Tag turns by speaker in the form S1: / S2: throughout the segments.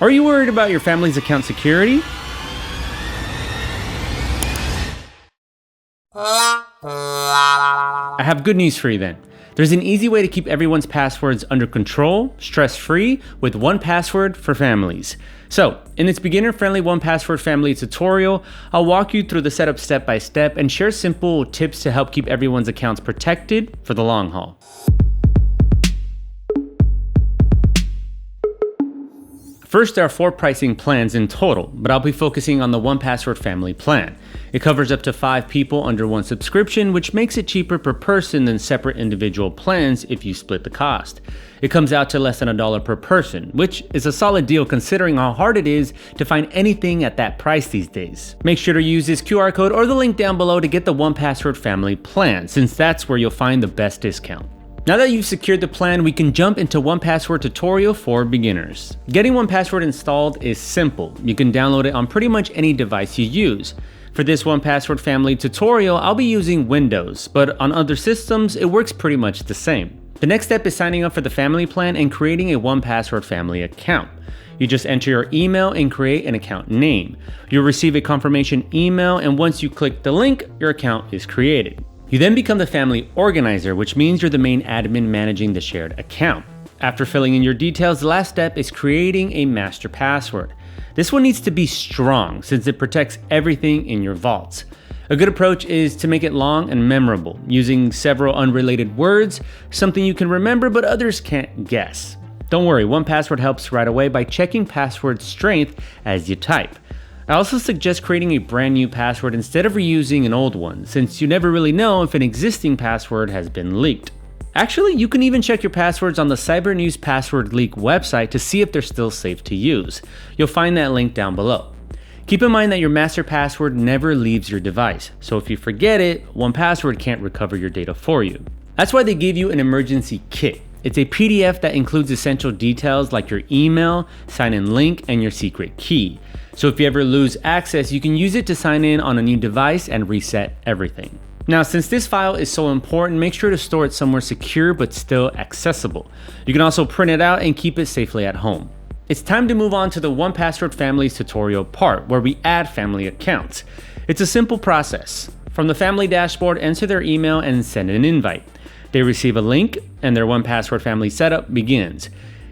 S1: Are you worried about your family's account security? I have good news for you then. There's an easy way to keep everyone's passwords under control, stress-free, with 1Password for families. So, in this beginner-friendly 1Password family tutorial, I'll walk you through the setup step by step and share simple tips to help keep everyone's accounts protected for the long haul. First, there are 4 pricing plans in total, but I'll be focusing on the 1Password family plan. It covers up to 5 people under one subscription, which makes it cheaper per person than separate individual plans if you split the cost. It comes out to less than $1 per person, which is a solid deal considering how hard it is to find anything at that price these days. Make sure to use this QR code or the link down below to get the 1Password family plan, since that's where you'll find the best discount. Now that you've secured the plan, we can jump into 1Password tutorial for beginners. Getting 1Password installed is simple. You can download it on pretty much any device you use. For this 1Password family tutorial, I'll be using Windows, but on other systems, it works pretty much the same. The next step is signing up for the family plan and creating a 1Password family account. You just enter your email and create an account name. You'll receive a confirmation email, and once you click the link, your account is created. You then become the family organizer, which means you're the main admin managing the shared account. After filling in your details, the last step is creating a master password. This one needs to be strong since it protects everything in your vaults. A good approach is to make it long and memorable, using several unrelated words, something you can remember but others can't guess. Don't worry, 1Password helps right away by checking password strength as you type. I also suggest creating a brand new password instead of reusing an old one, since you never really know if an existing password has been leaked. Actually, you can even check your passwords on the Cyber News Password Leak website to see if they're still safe to use. You'll find that link down below. Keep in mind that your master password never leaves your device, so if you forget it, 1Password can't recover your data for you. That's why they give you an emergency kit. It's a PDF that includes essential details like your email, sign-in link, and your secret key. So if you ever lose access, you can use it to sign in on a new device and reset everything. Now, since this file is so important, make sure to store it somewhere secure but still accessible. You can also print it out and keep it safely at home. It's time to move on to the 1Password Families tutorial part, where we add family accounts. It's a simple process. From the family dashboard, enter their email and send an invite. They receive a link and their 1Password family setup begins.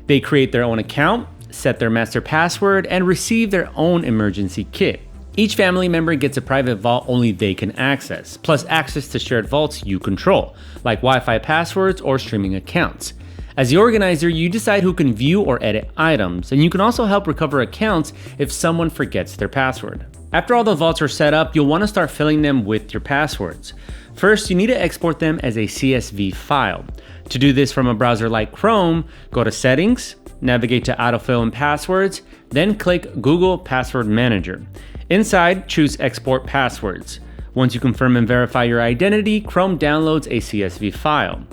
S1: They create their own account, set their master password, and receive their own emergency kit. Each family member gets a private vault only they can access, plus access to shared vaults you control, like Wi-Fi passwords or streaming accounts. As the organizer, you decide who can view or edit items, and you can also help recover accounts if someone forgets their password. After all the vaults are set up, you'll want to start filling them with your passwords. First, you need to export them as a CSV file. To do this from a browser like Chrome, go to Settings, navigate to Autofill and Passwords, then click Google Password Manager. Inside, choose Export Passwords. Once you confirm and verify your identity, Chrome downloads a CSV file.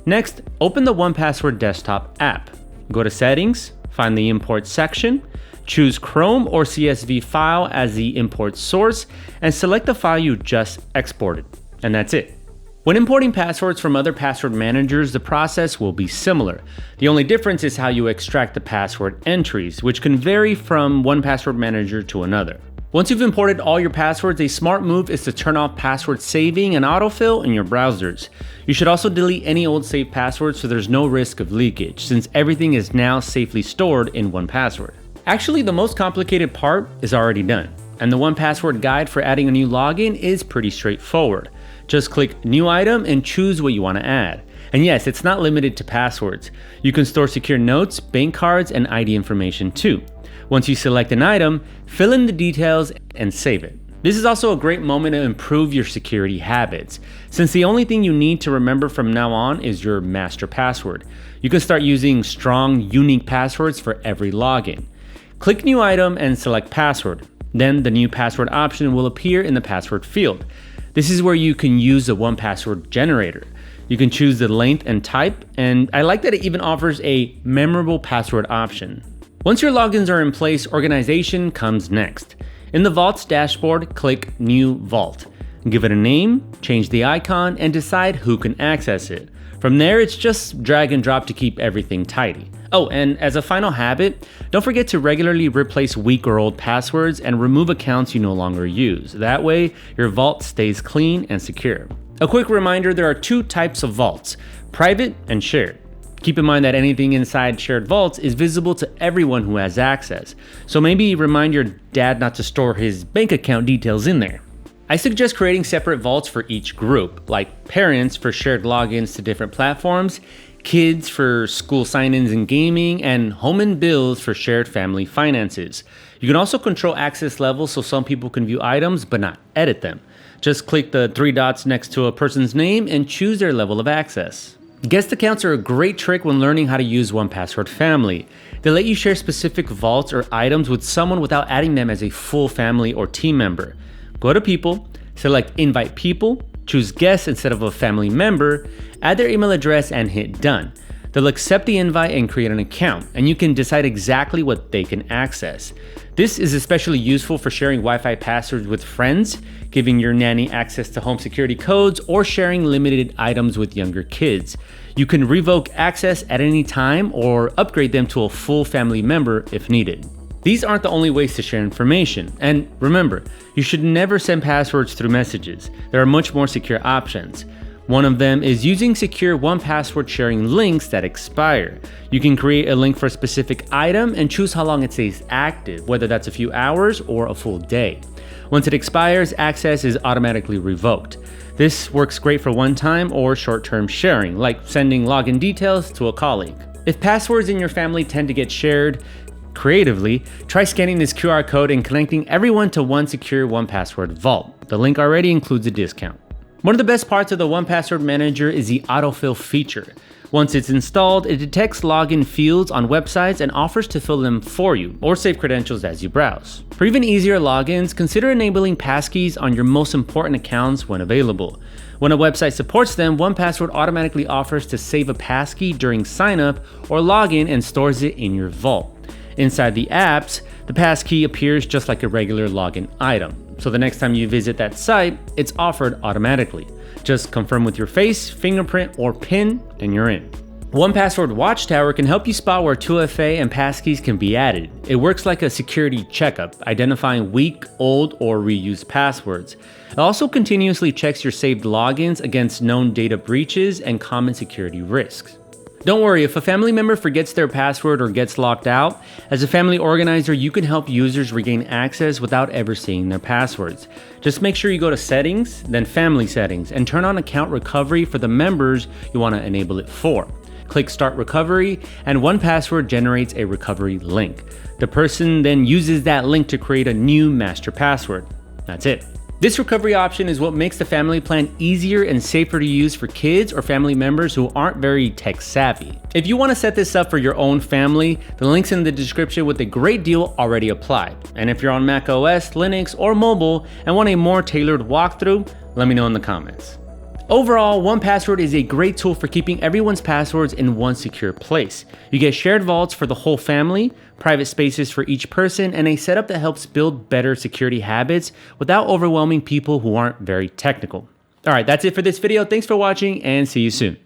S1: Next, open the 1Password desktop app. Go to Settings, find the Import section, choose Chrome or CSV file as the import source, and select the file you just exported. And that's it. When importing passwords from other password managers, the process will be similar. The only difference is how you extract the password entries, which can vary from one password manager to another. Once you've imported all your passwords, a smart move is to turn off password saving and autofill in your browsers. You should also delete any old saved passwords so there's no risk of leakage, since everything is now safely stored in 1Password. Actually, the most complicated part is already done, and the 1Password guide for adding a new login is pretty straightforward. Just click New Item and choose what you want to add. And yes, it's not limited to passwords. You can store secure notes, bank cards, and ID information too. Once you select an item, fill in the details and save it. This is also a great moment to improve your security habits, since the only thing you need to remember from now on is your master password. You can start using strong, unique passwords for every login. Click New Item and select Password. Then the new password option will appear in the password field. This is where you can use the 1Password generator. You can choose the length and type, and I like that it even offers a memorable password option. Once your logins are in place, organization comes next. In the Vaults dashboard, click New Vault. Give it a name, change the icon, and decide who can access it. From there, it's just drag and drop to keep everything tidy. Oh, and as a final habit, don't forget to regularly replace weak or old passwords and remove accounts you no longer use. That way, your vault stays clean and secure. A quick reminder, there are two types of vaults, private and shared. Keep in mind that anything inside shared vaults is visible to everyone who has access. So maybe remind your dad not to store his bank account details in there. I suggest creating separate vaults for each group, like parents for shared logins to different platforms, kids for school sign-ins and gaming, and home and bills for shared family finances. You can also control access levels so some people can view items but not edit them. Just click the three dots next to a person's name and choose their level of access. Guest accounts are a great trick when learning how to use 1Password Family. They let you share specific vaults or items with someone without adding them as a full family or team member. Go to People, select Invite People, choose Guests instead of a family member, add their email address and hit Done. They'll accept the invite and create an account, and you can decide exactly what they can access. This is especially useful for sharing Wi-Fi passwords with friends, giving your nanny access to home security codes, or sharing limited items with younger kids. You can revoke access at any time or upgrade them to a full family member if needed. These aren't the only ways to share information, and remember, you should never send passwords through messages. There are much more secure options. One of them is using secure 1Password sharing links that expire. You can create a link for a specific item and choose how long it stays active, whether that's a few hours or a full day. Once it expires, access is automatically revoked. This works great for one-time or short-term sharing, like sending login details to a colleague. If passwords in your family tend to get shared creatively, try scanning this QR code and connecting everyone to one secure 1Password vault. The link already includes a discount. One of the best parts of the 1Password Manager is the Autofill feature. Once it's installed, it detects login fields on websites and offers to fill them for you or save credentials as you browse. For even easier logins, consider enabling passkeys on your most important accounts when available. When a website supports them, 1Password automatically offers to save a passkey during signup or login and stores it in your vault. Inside the apps, the passkey appears just like a regular login item. So the next time you visit that site, it's offered automatically. Just confirm with your face, fingerprint, or PIN, and you're in. 1Password Watchtower can help you spot where 2FA and passkeys can be added. It works like a security checkup, identifying weak, old, or reused passwords. It also continuously checks your saved logins against known data breaches and common security risks. Don't worry, if a family member forgets their password or gets locked out, as a family organizer, you can help users regain access without ever seeing their passwords. Just make sure you go to Settings, then Family Settings, and turn on Account Recovery for the members you want to enable it for. Click Start Recovery, and 1Password generates a recovery link. The person then uses that link to create a new master password. That's it. This recovery option is what makes the family plan easier and safer to use for kids or family members who aren't very tech savvy. If you want to set this up for your own family, the link's in the description with a great deal already applied. And if you're on Mac OS, Linux, or mobile and want a more tailored walkthrough, let me know in the comments. Overall, 1Password is a great tool for keeping everyone's passwords in one secure place. You get shared vaults for the whole family, private spaces for each person, and a setup that helps build better security habits without overwhelming people who aren't very technical. Alright, that's it for this video. Thanks for watching and see you soon.